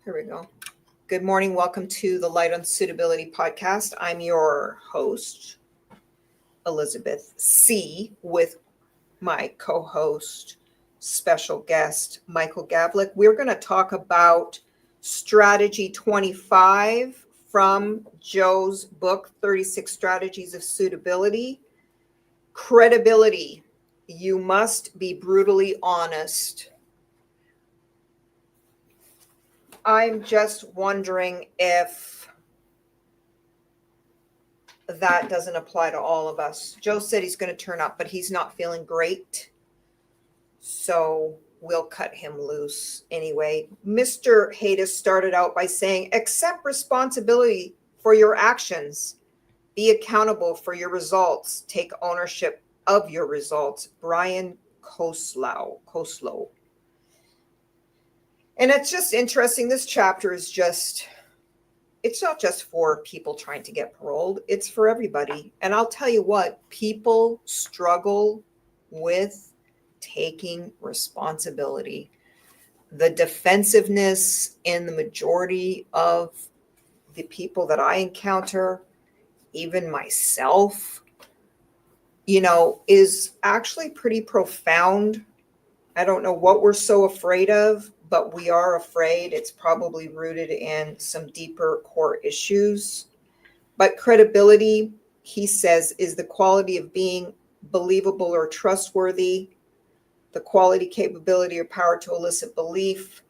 Here we go. Good morning. Welcome to the Light on Suitability podcast. I'm your host, Elizabeth C., with my co-host, special guest, Michael Gawlik. We're going to talk about Strategy 25 from Joe's book, 36 Strategies of Suitability. Credibility. You must be brutally honest. I'm just wondering if that doesn't apply to all of us. Joe said he's going to turn up, but he's not feeling great. So we'll cut him loose anyway. Mr. Haytas started out by saying, accept responsibility for your actions. Be accountable for your results. Take ownership of your results. Brian Comeau. And it's just interesting. This chapter is it's not just for people trying to get paroled. It's for everybody. And I'll tell you what, people struggle with taking responsibility. The defensiveness in the majority of the people that I encounter, even myself, is actually pretty profound. I don't know what we're so afraid of, but we are afraid. It's probably rooted in some deeper core issues. But credibility, he says, is the quality of being believable or trustworthy, the quality, capability, or power to elicit belief,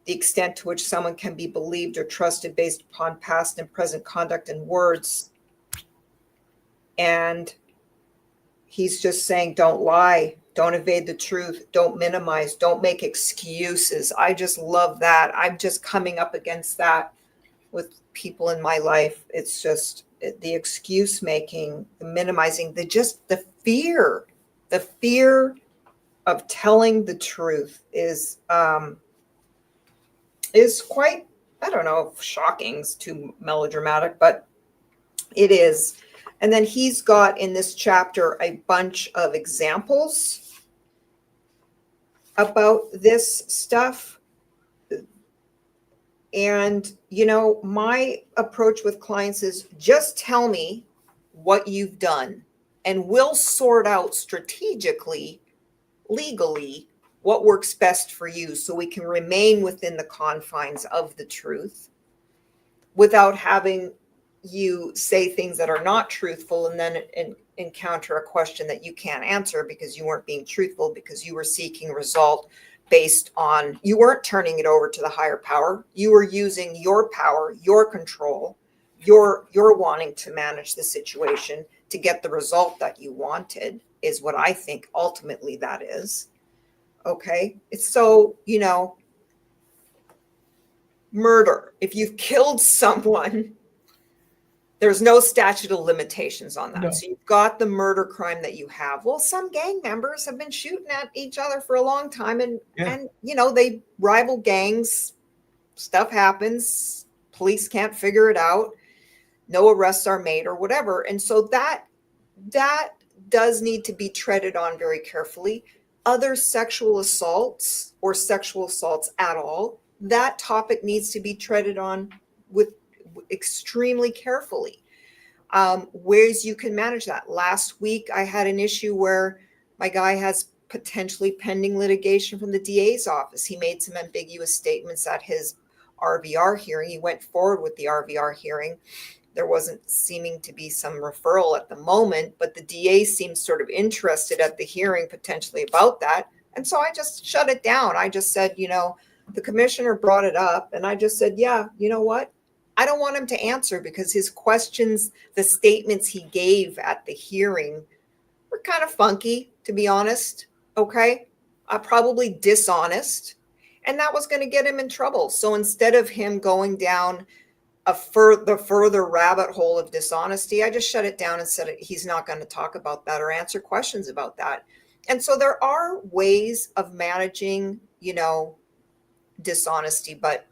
the extent to which someone can be believed or trusted based upon past and present conduct and words. And he's just saying, don't lie. Don't evade the truth. Don't minimize. Don't make excuses. I just love that. I'm just coming up against that with people in my life. It's just the excuse making, the minimizing, the fear of telling the truth is quite, I don't know if shocking is too melodramatic, but it is. And then he's got in this chapter a bunch of examples about this stuff. And, my approach with clients is just tell me what you've done and we'll sort out strategically, legally, what works best for you so we can remain within the confines of the truth without having you say things that are not truthful and then encounter a question that you can't answer because you weren't being truthful, because you were seeking result based on, you weren't turning it over to the higher power. You were using your power, your control, your wanting to manage the situation to get the result that you wanted, is what I think ultimately that is. Okay. It's so, murder. If you've killed someone, there's no statute of limitations on that. No. So you've got the murder crime that you have. Well, some gang members have been shooting at each other for a long time and they rival gangs. Stuff happens. Police can't figure it out. No arrests are made or whatever. And so that does need to be treaded on very carefully. Other sexual assaults or sexual assaults at all, that topic needs to be treaded on with extremely carefully. Ways you can manage that. Last week, I had an issue where my guy has potentially pending litigation from the DA's office. He made some ambiguous statements at his RVR hearing. He went forward with the RVR hearing. There wasn't seeming to be some referral at the moment, but the DA seemed sort of interested at the hearing potentially about that. And so I just shut it down. I just said, the commissioner brought it up and I just said, yeah, you know what? I don't want him to answer because his questions, the statements he gave at the hearing were kind of funky, to be honest. Okay. Probably dishonest. And that was going to get him in trouble. So instead of him going down the further rabbit hole of dishonesty, I just shut it down and said he's not going to talk about that or answer questions about that. And so there are ways of managing, dishonesty, but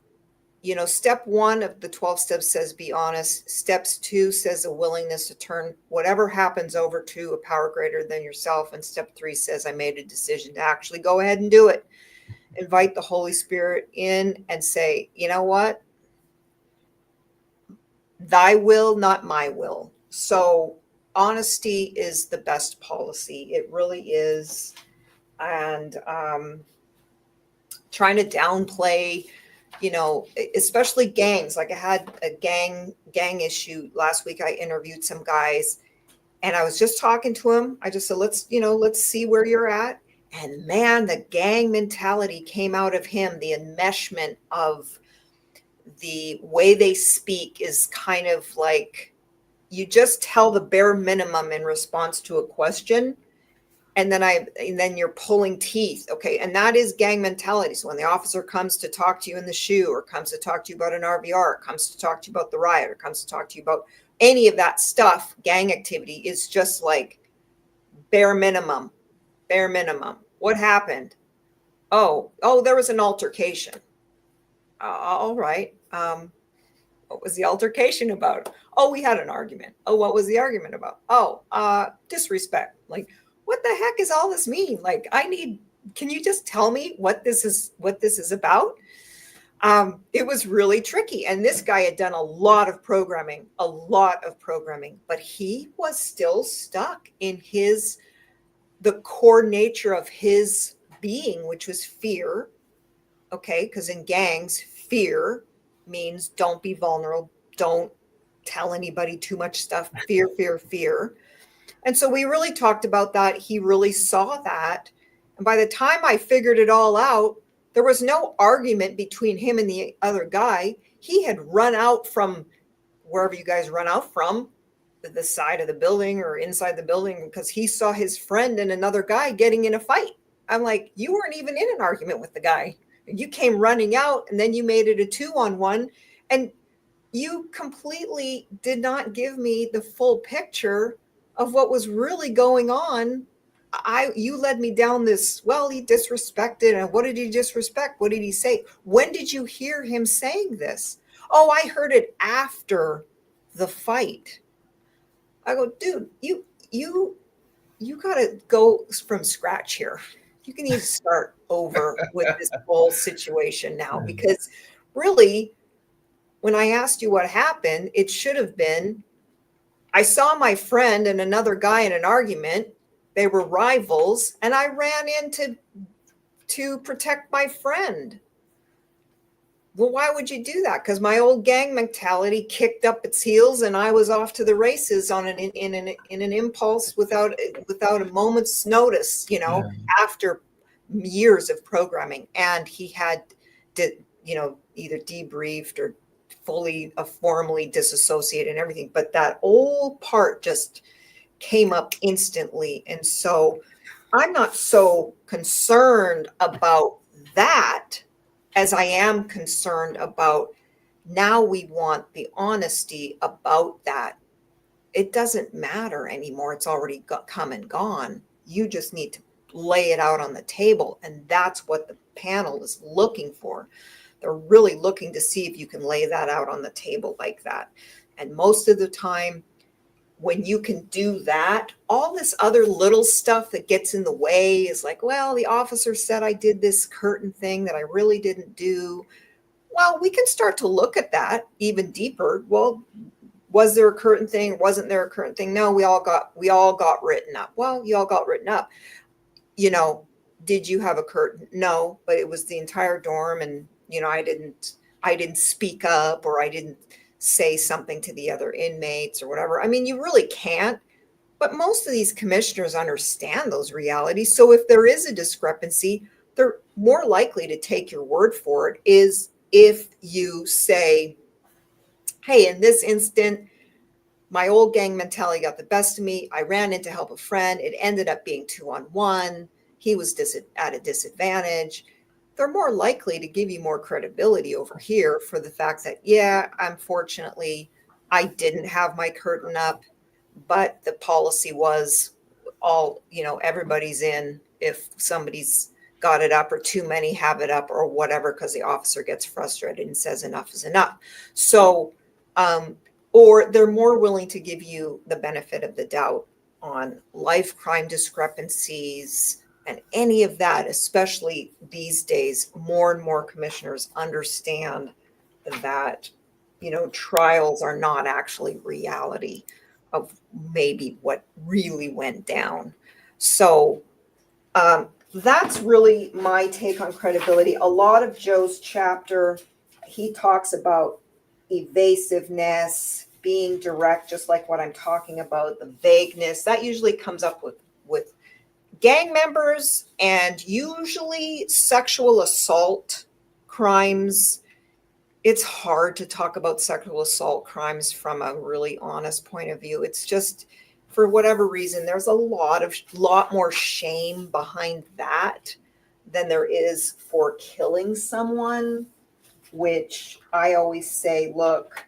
step 1 of the 12 steps says be honest. Steps 2 says a willingness to turn whatever happens over to a power greater than yourself. And step 3 says I made a decision to actually go ahead and do it. invite the Holy Spirit in and say, you know what? Thy will, not my will. So honesty is the best policy. It really is. And trying to downplay, especially gangs. Like I had a gang issue last week. I interviewed some guys and I was just talking to him. I just said, let's see where you're at. And man, the gang mentality came out of him. The enmeshment of the way they speak is kind of like you just tell the bare minimum in response to a question. And then you're pulling teeth. Okay. And that is gang mentality. So when the officer comes to talk to you in the shoe, or comes to talk to you about an RVR, or comes to talk to you about the riot, or comes to talk to you about any of that stuff, gang activity is just like bare minimum. What happened? Oh, there was an altercation. All right. What was the altercation about? Oh, we had an argument. Oh, what was the argument about? Oh, disrespect. Like, what the heck is all this mean? Like, can you just tell me what this is about? It was really tricky. And this guy had done a lot of programming, but he was still stuck in the core nature of his being, which was fear. Okay. Because in gangs, fear means don't be vulnerable. Don't tell anybody too much stuff. Fear, fear, fear. And so we really talked about that. He really saw that. And by the time I figured it all out, there was no argument between him and the other guy. He had run out from wherever you guys run out from, the side of the building or inside the building, because he saw his friend and another guy getting in a fight. I'm like, you weren't even in an argument with the guy. You came running out and then you made it a 2-on-1. And you completely did not give me the full picture of what was really going on. You led me down this, well, he disrespected. And what did he disrespect? What did he say? When did you hear him saying this? Oh, I heard it after the fight. I go, dude, you got to go from scratch here. You can need to start over with this whole situation now, because really, when I asked you what happened, it should have been, I saw my friend and another guy in an argument. They were rivals, and I ran in to protect my friend. Well, why would you do that? Because my old gang mentality kicked up its heels, and I was off to the races in an impulse without a moment's notice. After years of programming, and he had either debriefed or fully formally disassociated and everything. But that old part just came up instantly, and so I'm not so concerned about that as I am concerned about, now we want the honesty about that. It doesn't matter anymore. It's already come and gone. You just need to lay it out on the table. And that's what the panel is looking for. They're really looking to see if you can lay that out on the table like that. And most of the time, when you can do that, all this other little stuff that gets in the way is like, well, the officer said I did this curtain thing that I really didn't do. Well, we can start to look at that even deeper. Well, was there a curtain thing? Wasn't there a curtain thing? No, we all got written up. Well, you all got written up. Did you have a curtain? No, but it was the entire dorm, and I didn't speak up, or I didn't say something to the other inmates or whatever. I mean, you really can't, but most of these commissioners understand those realities. So if there is a discrepancy, they're more likely to take your word for it is if you say, hey, in this instant, my old gang mentality got the best of me. I ran in to help a friend. It ended up being 2-on-1. He was at a disadvantage. They're more likely to give you more credibility over here for the fact that, yeah, unfortunately, I didn't have my curtain up, but the policy was all, everybody's in if somebody's got it up, or too many have it up, or whatever, because the officer gets frustrated and says enough is enough. So, or they're more willing to give you the benefit of the doubt on life crime discrepancies, And any of that, especially these days, more and more commissioners understand that, trials are not actually reality of maybe what really went down. So that's really my take on credibility. A lot of Joe's chapter, he talks about evasiveness, being direct, just like what I'm talking about, the vagueness. That usually comes up with gang members and usually sexual assault crimes. It's hard to talk about sexual assault crimes from a really honest point of view. It's just, for whatever reason, there's a lot more shame behind that than there is for killing someone, which I always say, look,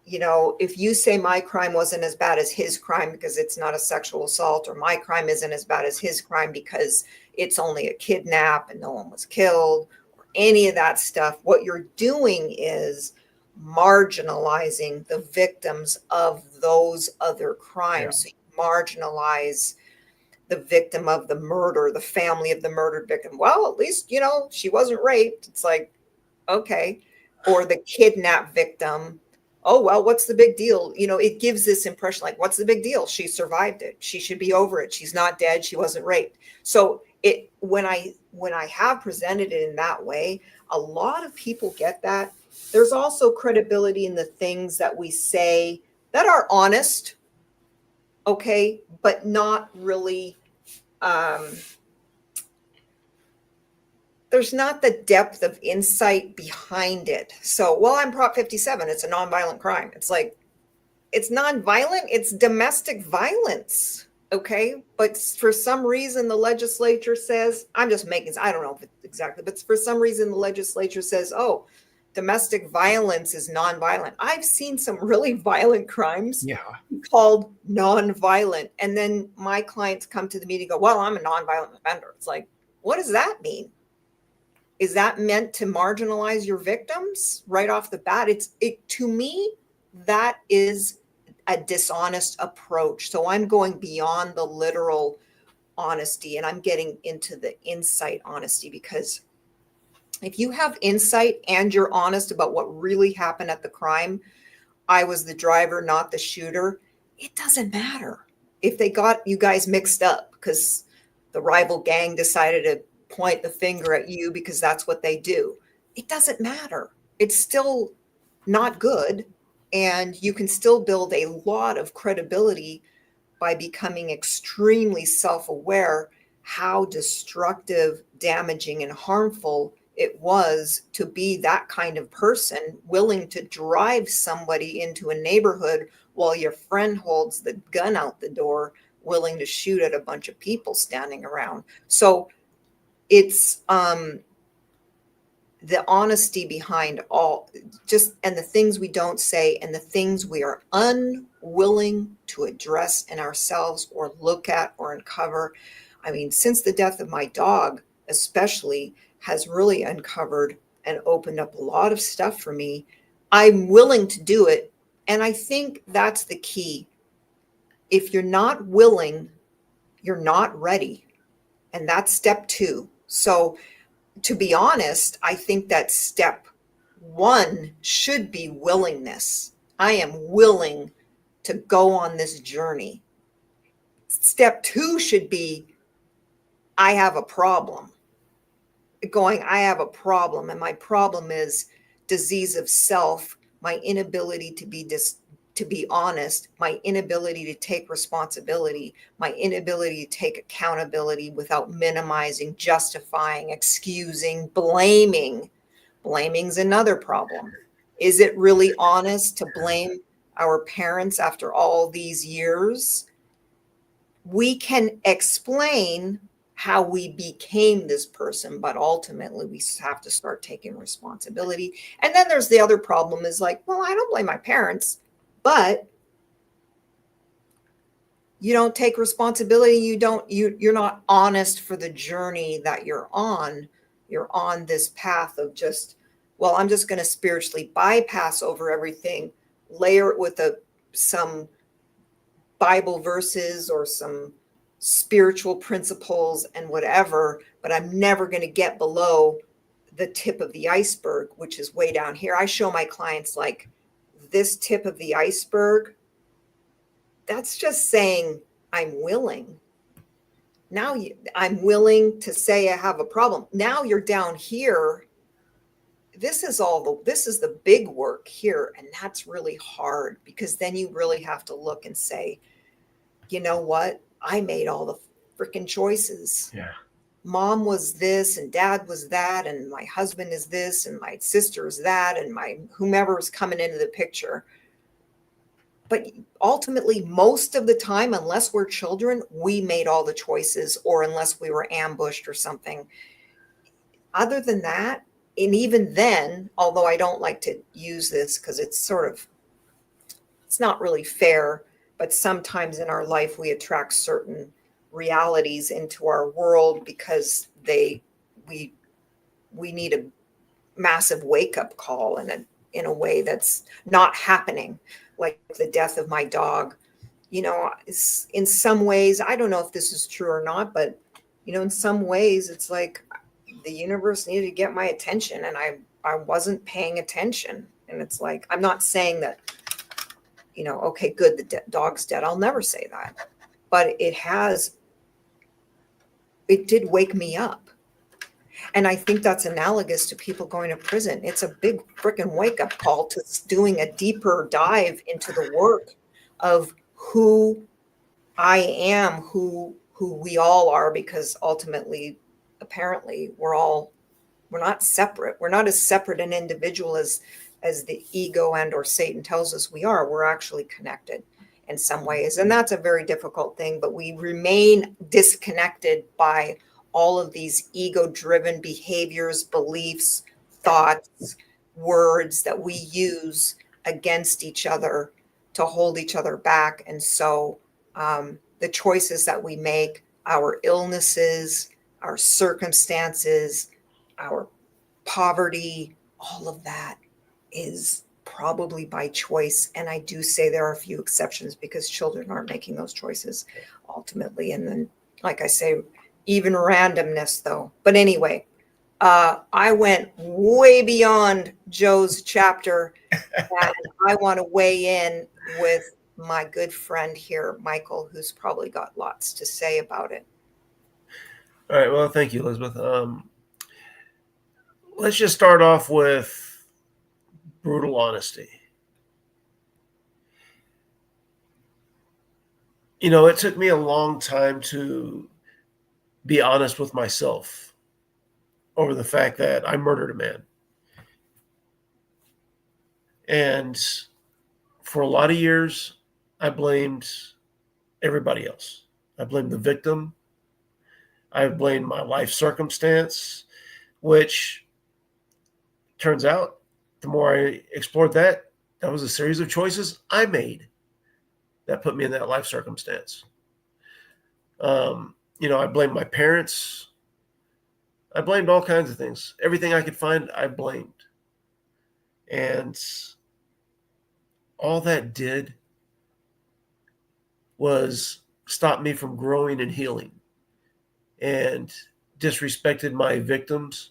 if you say my crime wasn't as bad as his crime because it's not a sexual assault, or my crime isn't as bad as his crime because it's only a kidnap and no one was killed, or any of that stuff, what you're doing is marginalizing the victims of those other crimes. So you marginalize the victim of the murder, the family of the murdered victim. Well, at least, she wasn't raped. It's like, okay. Or the kidnap victim. Oh, well, what's the big deal? It gives this impression like, what's the big deal? She survived it. She should be over it. She's not dead. She wasn't raped. So when I have presented it in that way, a lot of people get that. There's also credibility in the things that we say that are honest, okay, but not really, there's not the depth of insight behind it. So, well, I'm Prop 57. It's a nonviolent crime. It's like, it's nonviolent. It's domestic violence. Okay. But for some reason, the legislature says, I don't know if it's exactly, but for some reason, the legislature says, oh, domestic violence is nonviolent. I've seen some really violent crimes called nonviolent. And then my clients come to the meeting and go, well, I'm a nonviolent offender. It's like, what does that mean? Is that meant to marginalize your victims right off the bat? To me, that is a dishonest approach. So I'm going beyond the literal honesty and I'm getting into the insight honesty, because if you have insight and you're honest about what really happened at the crime, I was the driver, not the shooter, it doesn't matter if they got you guys mixed up because the rival gang decided to point the finger at you because that's what they do. It doesn't matter. It's still not good. And you can still build a lot of credibility by becoming extremely self-aware how destructive, damaging, and harmful it was to be that kind of person willing to drive somebody into a neighborhood while your friend holds the gun out the door, willing to shoot at a bunch of people standing around. So it's the honesty behind all, and the things we don't say and the things we are unwilling to address in ourselves or look at or uncover. I mean, since the death of my dog, especially, has really uncovered and opened up a lot of stuff for me. I'm willing to do it. And I think that's the key. If you're not willing, you're not ready. And that's step 2. So to be honest, I think that step 1 should be willingness. I am willing to go on this journey. Step 2 should be, I have a problem. I have a problem, and my problem is disease of self, my inability to be honest, my inability to take responsibility, my inability to take accountability without minimizing, justifying, excusing, blaming. Blaming's another problem. Is it really honest to blame our parents after all these years? We can explain how we became this person, but ultimately we have to start taking responsibility. And then there's the other problem is like, well, I don't blame my parents, but you don't take responsibility. You're not honest for the journey that you're on. You're on this path of just, well, I'm just going to spiritually bypass over everything, layer it with some Bible verses or some spiritual principles and whatever, but I'm never going to get below the tip of the iceberg, which is way down here. I show my clients like this tip of the iceberg. That's just saying I'm willing. Now I'm willing to say I have a problem. Now you're down here. This is the big work here. And that's really hard, because then you really have to look and say, you know what? I made all the freaking choices. Yeah. Mom was this and dad was that, and my husband is this and my sister is that, and my whomever is coming into the picture. But ultimately, most of the time, unless we're children, we made all the choices, or unless we were ambushed or something. Other than that, and even then, although I don't like to use this because it's not really fair, but sometimes in our life we attract certain realities into our world because we need a massive wake-up call in a way that's not happening, like the death of my dog. In some ways, I don't know if this is true or not, but in some ways it's like the universe needed to get my attention, and I wasn't paying attention. And it's like, I'm not saying that, okay, good, the dog's dead. I'll never say that. But it did wake me up. And I think that's analogous to people going to prison. It's a big freaking wake up call to doing a deeper dive into the work of who I am, who we all are, because ultimately, apparently, we're not separate. We're not as separate an individual as the ego and or Satan tells us we are. We're actually connected in some ways. And that's a very difficult thing, but we remain disconnected by all of these ego-driven behaviors, beliefs, thoughts, words that we use against each other to hold each other back. And so the choices that we make, our illnesses, our circumstances, our poverty, all of that is probably by choice. And I do say there are a few exceptions, because children aren't making those choices ultimately. And then, like I say, even randomness though. But anyway, I went way beyond Joe's chapter, and I want to weigh in with my good friend here, Michael, who's probably got lots to say about it. All right. Well, thank you, Elizabeth. Let's just start off with brutal honesty. It took me a long time to be honest with myself over the fact that I murdered a man. And for a lot of years, I blamed everybody else. I blamed the victim. I blamed my life circumstance, which turns out, the more I explored that was a series of choices I made that put me in that life circumstance. I blamed my parents. I blamed all kinds of things. Everything I could find, I blamed. And all that did was stop me from growing and healing, and disrespected my victims.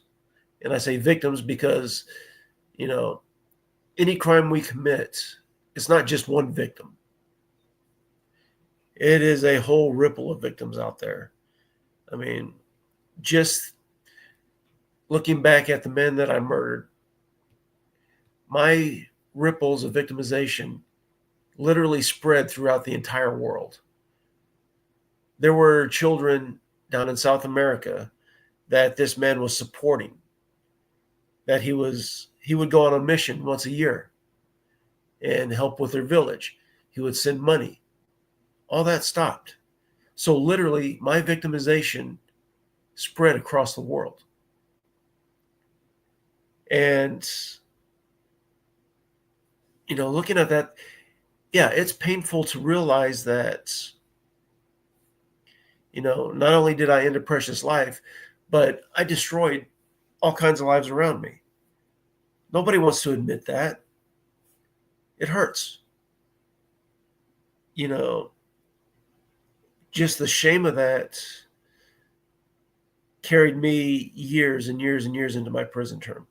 And I say victims because, any crime we commit, it's not just one victim. It is a whole ripple of victims out there. I mean, just looking back at the men that I murdered, my ripples of victimization literally spread throughout the entire world. There were children down in South America that this man was supporting, that he would go on a mission once a year and help with their village. He would send money. All that stopped. So literally, my victimization spread across the world. And, looking at that, yeah, it's painful to realize that, not only did I end a precious life, but I destroyed all kinds of lives around me. Nobody wants to admit that. It hurts. just the shame of that carried me years and years and years into my prison term.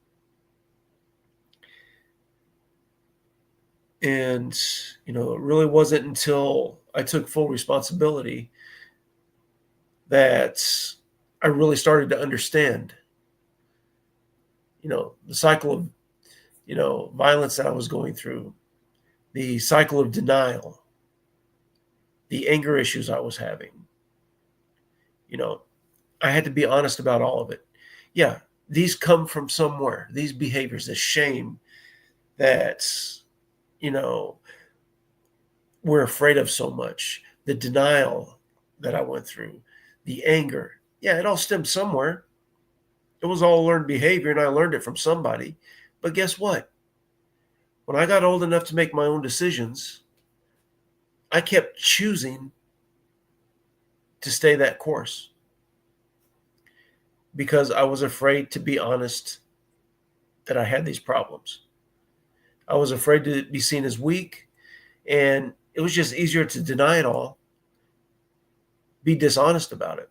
And, it really wasn't until I took full responsibility that I really started to understand, the cycle of, violence that I was going through, the cycle of denial, the anger issues I was having. I had to be honest about all of it. Yeah, these come from somewhere. These behaviors, this shame that, we're afraid of so much, the denial that I went through, the anger. Yeah, it all stemmed somewhere. It was all learned behavior, and I learned it from somebody. But guess what? When I got old enough to make my own decisions, I kept choosing to stay that course because I was afraid to be honest that I had these problems. I was afraid to be seen as weak, and it was just easier to deny it all, be dishonest about it.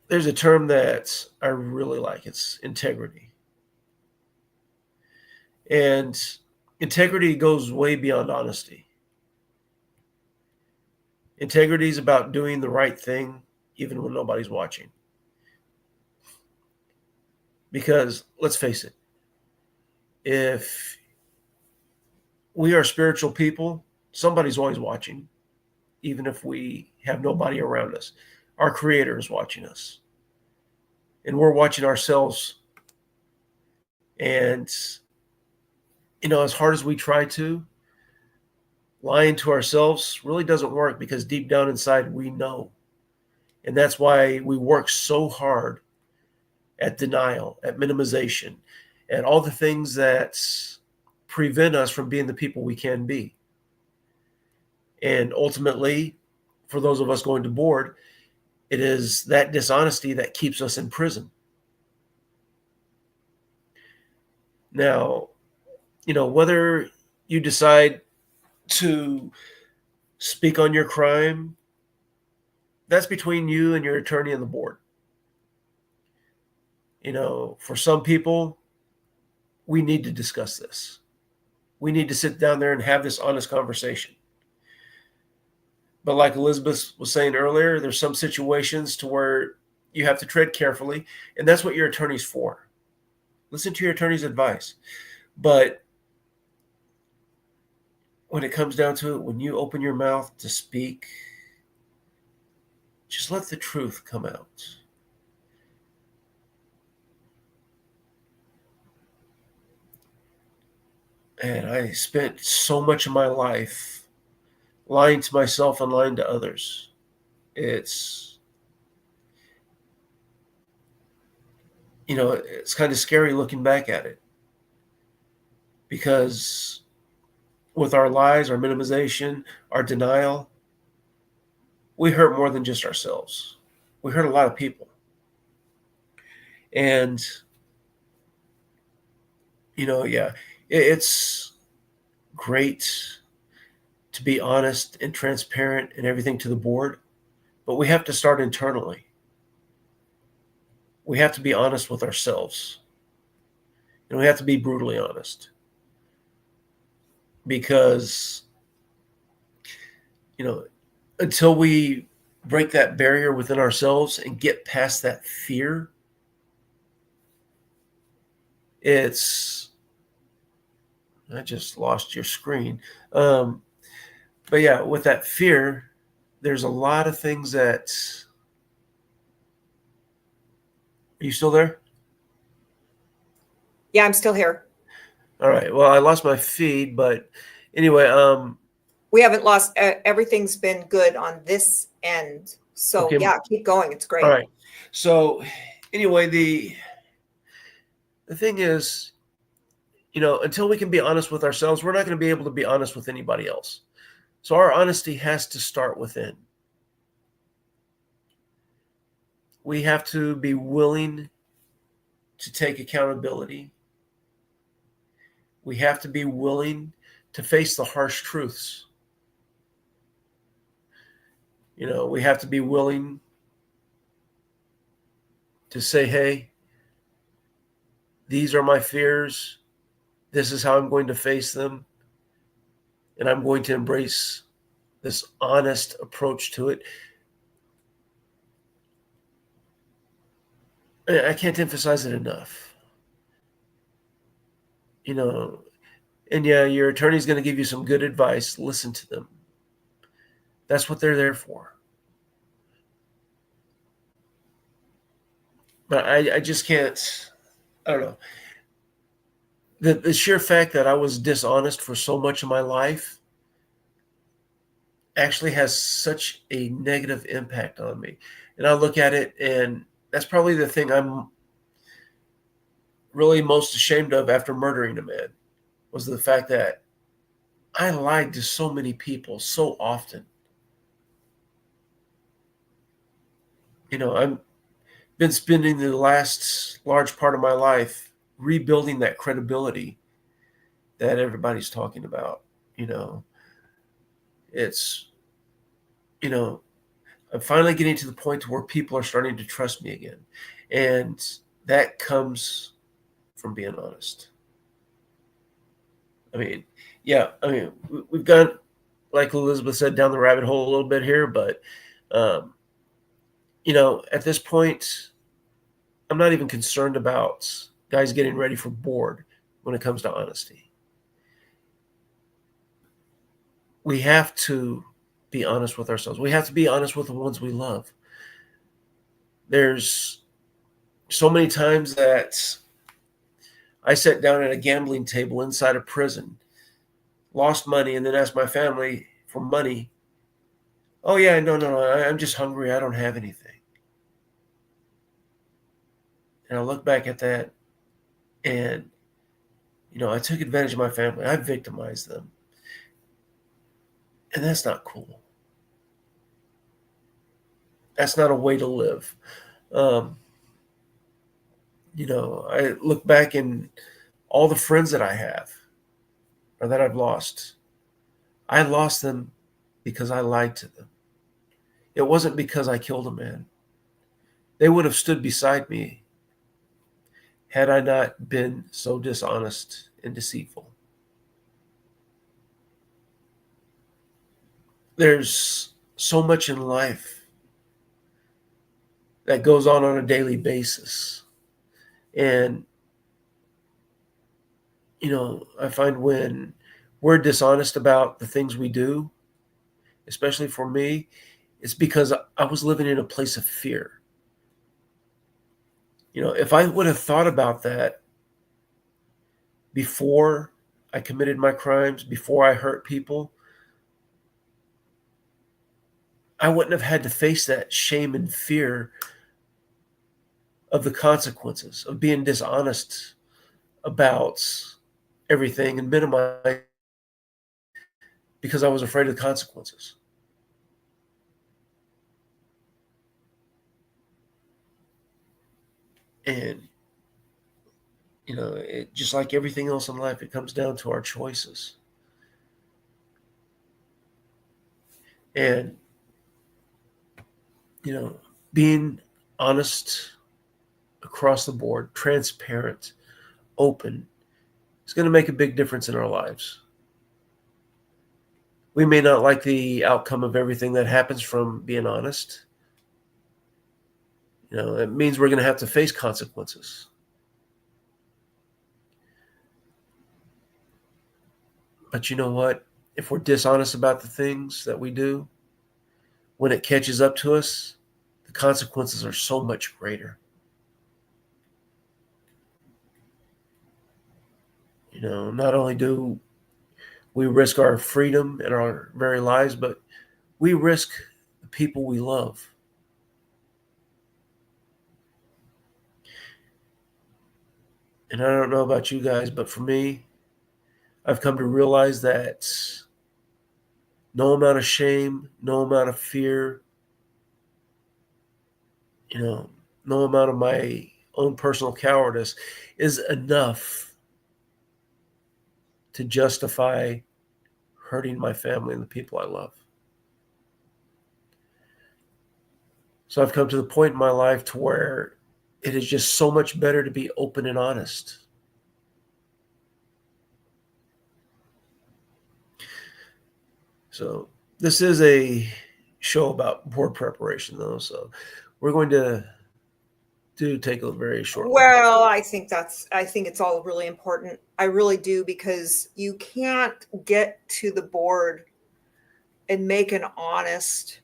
There's a term that I really like. It's integrity. And integrity goes way beyond honesty. Integrity is about doing the right thing even when nobody's watching. Because let's face it, if we are spiritual people, somebody's always watching, even if we have nobody around us. Our Creator is watching us. And we're watching ourselves. And, as hard as we try to, lying to ourselves really doesn't work because deep down inside we know. And that's why we work so hard at denial, at minimization, at all the things that prevent us from being the people we can be. And ultimately, for those of us going to board, it is that dishonesty that keeps us in prison. Now, whether you decide to speak on your crime, that's between you and your attorney and the board. For some people, we need to discuss this. We need to sit down there and have this honest conversation. But like Elizabeth was saying earlier, there's some situations to where you have to tread carefully, and that's what your attorney's for. Listen to your attorney's advice. But when it comes down to it, when you open your mouth to speak, just let the truth come out. And I spent so much of my life lying to myself and lying to others. It's kind of scary looking back at it, because with our lies, our minimization, our denial, we hurt more than just ourselves. We hurt a lot of people. And, it's great to be honest and transparent and everything to the board, but we have to start internally. We have to be honest with ourselves, and we have to be brutally honest, because, until we break that barrier within ourselves and get past that fear, I just lost your screen. But yeah, with that fear, there's a lot of things that. Are you still there? Yeah, I'm still here. All right. Well, I lost my feed, but anyway, we haven't lost. Everything's been good on this end. So okay. Yeah, keep going. It's great. All right. So anyway, the thing is, until we can be honest with ourselves, we're not going to be able to be honest with anybody else. So our honesty has to start within. We have to be willing to take accountability We have to be willing to face the harsh truths. We have to be willing to say, hey, these are my fears. This is how I'm going to face them. And I'm going to embrace this honest approach to it. I can't emphasize it enough. And yeah, your attorney's going to give you some good advice. Listen to them. That's what they're there for. But I just can't, I don't know. The sheer fact that I was dishonest for so much of my life actually has such a negative impact on me. And I look at it, and that's probably the thing I'm really most ashamed of after murdering a man, was the fact that I lied to so many people so often. I've been spending the last large part of my life rebuilding that credibility that everybody's talking about. It's, I'm finally getting to the point where people are starting to trust me again. And that comes from being honest. We've gone, like Elizabeth said, down the rabbit hole a little bit here, but, at this point, I'm not even concerned about guys getting ready for board when it comes to honesty. We have to be honest with ourselves. We have to be honest with the ones we love. There's so many times that I sat down at a gambling table inside a prison, lost money, and then asked my family for money. Oh yeah, no, I'm just hungry. I don't have anything. And I look back at that, and I took advantage of my family. I victimized them. And that's not cool. That's not a way to live. I look back and all the friends that I have or that I've lost, I lost them because I lied to them. It wasn't because I killed a man. They would have stood beside me had I not been so dishonest and deceitful. There's so much in life that goes on a daily basis. And, I find when we're dishonest about the things we do, especially for me, it's because I was living in a place of fear. If I would have thought about that before I committed my crimes, before I hurt people, I wouldn't have had to face that shame and fear of the consequences of being dishonest about everything and minimize, because I was afraid of the consequences. And, just like everything else in life, it comes down to our choices. And, being honest across the board, transparent, open, is going to make a big difference in our lives. We may not like the outcome of everything that happens from being honest. It means we're going to have to face consequences. But you know what? If we're dishonest about the things that we do, when it catches up to us, the consequences are so much greater. Not only do we risk our freedom and our very lives, but we risk the people we love. And I don't know about you guys, but for me, I've come to realize that no amount of shame, no amount of fear, no amount of my own personal cowardice is enough to justify hurting my family and the people I love. So I've come to the point in my life to where it is just so much better to be open and honest. So this is a show about board preparation, though. So we're going to take a very short look. Well, I think it's all really important. I really do, because you can't get to the board and make an honest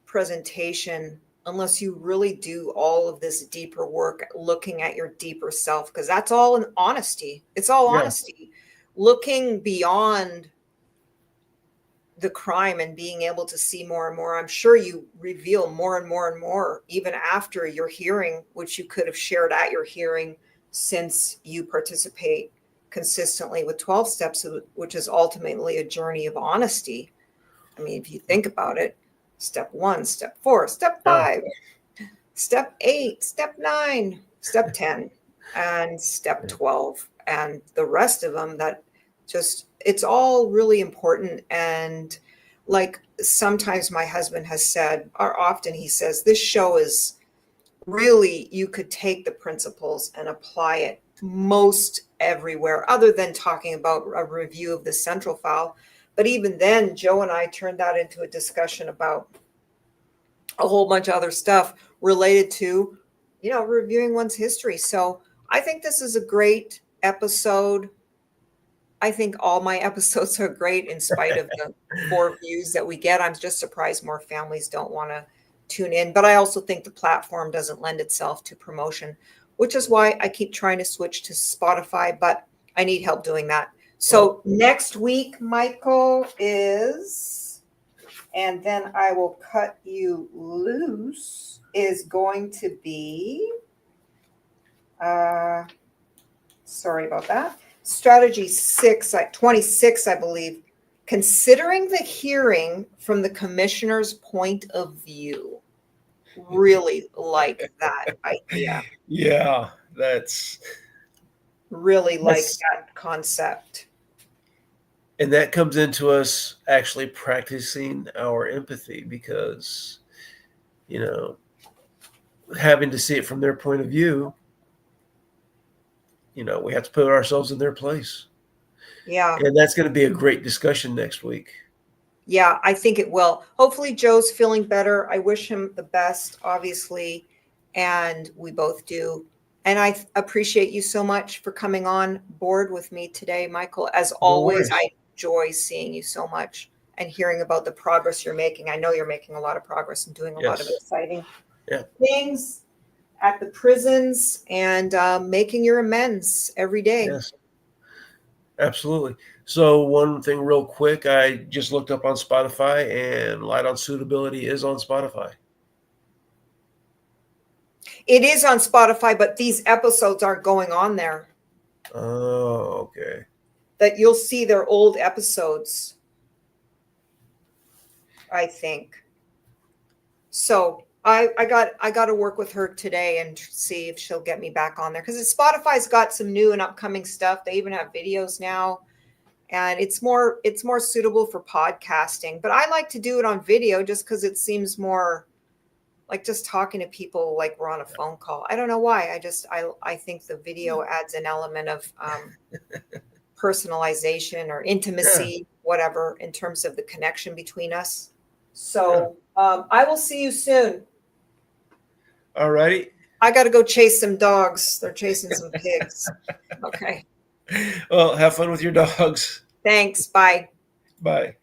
presentation unless you really do all of this deeper work, looking at your deeper self, because that's all in honesty. It's all honesty, looking beyond the crime and being able to see more and more. I'm sure you reveal more and more and more, even after your hearing, which you could have shared at your hearing, since you participate consistently with 12 steps, which is ultimately a journey of honesty. I mean, if you think about it, step 1, step 4, step 5, step 8, step 9, step 10, and step 12, and the rest of them, that just, it's all really important. And like sometimes my husband has said, or often he says, this show is really, you could take the principles and apply it most everywhere, other than talking about a review of the central file. But even then, Joe and I turned that into a discussion about a whole bunch of other stuff related to, reviewing one's history. So I think this is a great episode. I think all my episodes are great in spite of the 4 views that we get. I'm just surprised more families don't want to tune in. But I also think the platform doesn't lend itself to promotion, which is why I keep trying to switch to Spotify, but I need help doing that. So next week, Michael, is, and then I will cut you loose, is going to be, sorry about that, Strategy 26, I believe, considering the hearing from the commissioner's point of view. Really like that idea. Yeah, that's really like that concept. And that comes into us actually practicing our empathy, because, having to see it from their point of view, we have to put ourselves in their place. Yeah. And that's going to be a great discussion next week. Yeah, I think it will. Hopefully Joe's feeling better. I wish him the best, obviously, and we both do. And I appreciate you so much for coming on board with me today, Michael. As always, I enjoy seeing you so much and hearing about the progress you're making. I know you're making a lot of progress and doing a lot of exciting things at the prisons, and making your amends every day. Yes, absolutely. So one thing real quick, I just looked up on Spotify, and Light on Suitability is on Spotify. It is on Spotify, but these episodes aren't going on there. Oh, okay. That you'll see their old episodes, I think. So I got to work with her today and see if she'll get me back on there, because Spotify's got some new and upcoming stuff. They even have videos now, and it's more suitable for podcasting. But I like to do it on video just because it seems more like just talking to people like we're on a phone call. I don't know why. I think the video adds an element of personalization or intimacy, whatever, in terms of the connection between us. So I will see you soon. All righty. I got to go chase some dogs. They're chasing some pigs. Okay. Well, have fun with your dogs. Thanks. Bye. Bye.